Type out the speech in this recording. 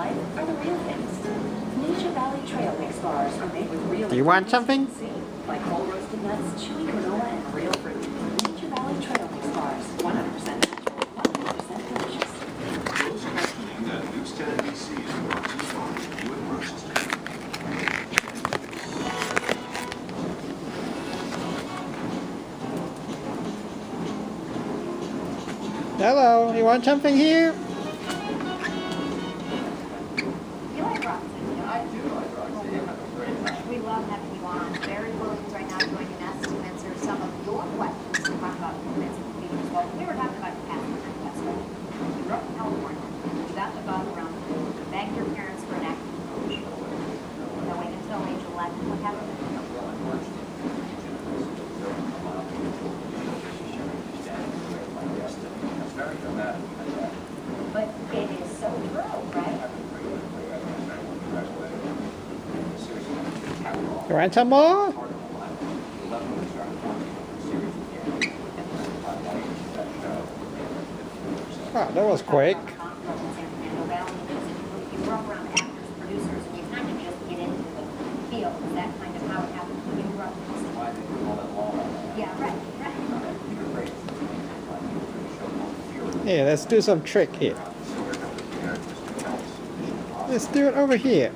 life are the real things. Nature Valley Trail Mix bars are made with real. Do you want something? Like whole roasted nuts, chewy granola, and real fruit. Nature Valley Trail Mix bars, 100% natural, 100% delicious. Those are mentioning that Newstead NBC is brought to you by Hewitt Rochester. Hello, you want something here? You like Roxy? I do like Roxy. You have a great time. We love having you on. Barry Williams right now joining us to answer some of your questions. To talk about movements and features. Well, we were talking about your past yesterday. You grew up in California. You got the bug around the world. You begged your parents for an acting coach. No, wait until age 11. What happened? Very dramatic. But it is so true, right? You want some more? Oh, that was quick. You grew up around actors, producers, and you kind of just get into the field. Is that kind of how it happened when you grew up? Yeah, right. Here, let's do some trick here. Let's do it over here.